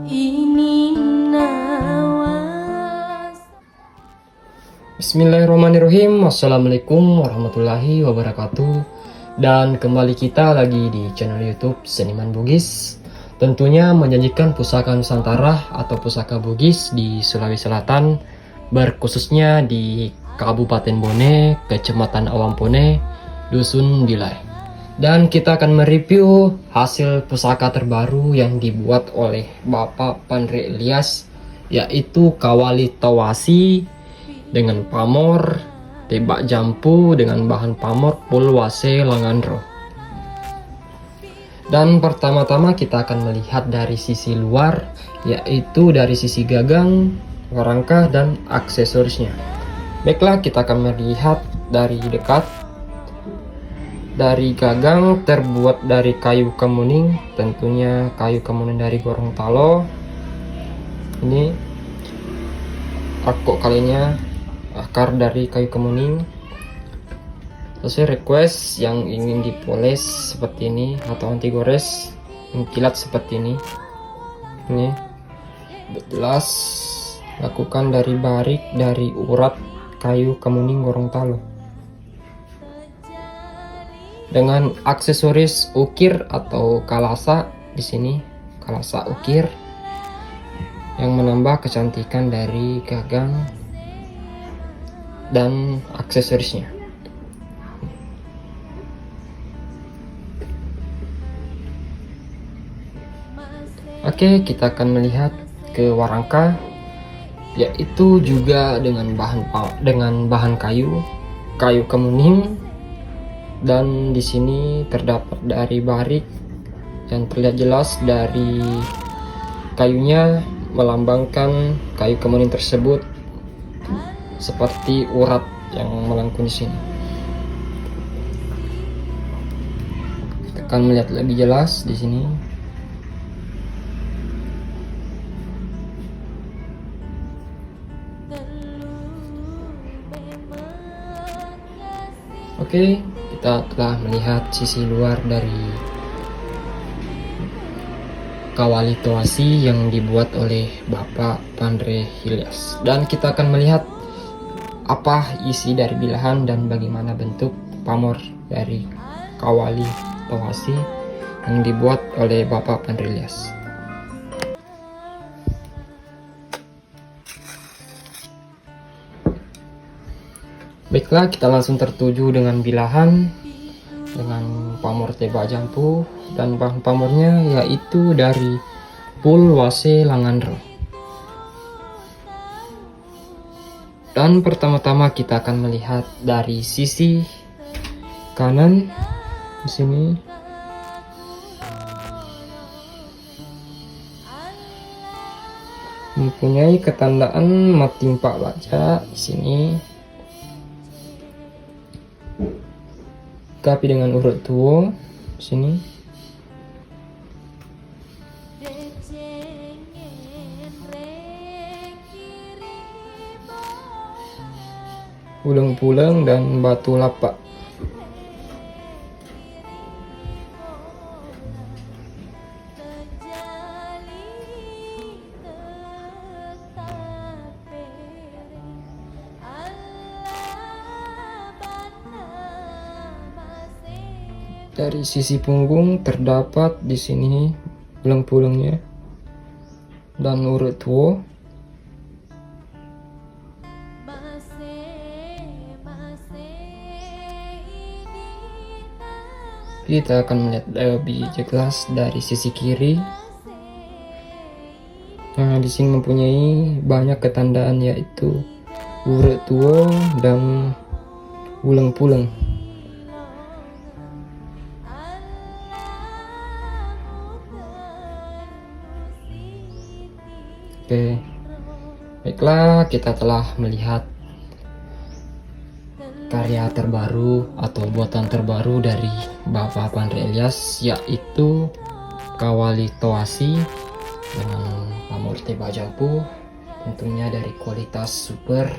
ini nawas. Bismillahirrahmanirrahim. Assalamualaikum warahmatullahi wabarakatuh. Dan kembali kita lagi di channel YouTube Seniman Bugis. Tentunya menjanjikan pusaka Nusantara atau pusaka Bugis di Sulawesi Selatan, berkhususnya di Kabupaten Bone, Kecamatan Awampone, Dusun Dilai. Dan kita akan mereview hasil pusaka terbaru yang dibuat oleh Bapak Pandre Ilyas, yaitu Kawali Tawasi dengan pamor tebak jampu dengan bahan pamor pulwase langandro. Dan pertama-tama kita akan melihat dari sisi luar, yaitu dari sisi gagang, warangka, dan aksesorisnya. Baiklah, kita akan melihat dari dekat. Dari gagang terbuat dari kayu kemuning, tentunya kayu kemuning dari Gorontalo. Ini akok kalinya akar dari kayu kemuning. Sesuai request yang ingin dipoles seperti ini atau anti gores, mengkilat seperti ini. Ini jelas lakukan dari barik dari urat kayu kemuning Gorontalo dengan aksesoris ukir atau kalasa. Di sini kalasa ukir yang menambah kecantikan dari gagang dan aksesorisnya. Oke, kita akan melihat ke warangka, yaitu juga dengan bahan kayu kemuning, dan di sini terdapat dari barik yang terlihat jelas dari kayunya melambangkan kayu kemuning tersebut seperti urat yang melengkung di sini. Kita akan melihat lebih jelas di sini. Oke, kita telah melihat sisi luar dari Kawali Tawasi yang dibuat oleh Bapak Pandre Ilyas. Dan kita akan melihat apa isi dari bilahan dan bagaimana bentuk pamor dari Kawali Tawasi yang dibuat oleh Bapak Pandre Ilyas. Baiklah, kita langsung tertuju dengan bilahan dengan pamor tebak jampu, dan bahan pamornya yaitu dari pulwase langandro. Dan pertama-tama kita akan melihat dari sisi kanan di sini. Mempunyai ketandaan matimpak baja di sini. Tapi dengan urut tua sini. Pulang-pulang dan batu lapak. Dari sisi punggung terdapat di sini pulang-pulangnya dan urut tua. Kita akan melihat lebih jelas dari sisi kiri. Nah, di sini mempunyai banyak ketandaan, yaitu urut tua dan pulang-pulang. Oke, baiklah, kita telah melihat karya terbaru atau buatan terbaru dari Bapak Pandre Ilyas, yaitu Kawali Tawasi dengan pamor tebak jampu, tentunya dari kualitas super,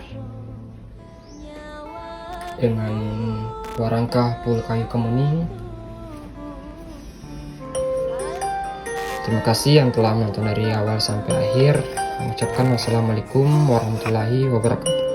dengan warangka pul kayu kemuning. Terima kasih yang telah menonton dari awal sampai akhir. Mengucapkan wassalamualaikum warahmatullahi wabarakatuh.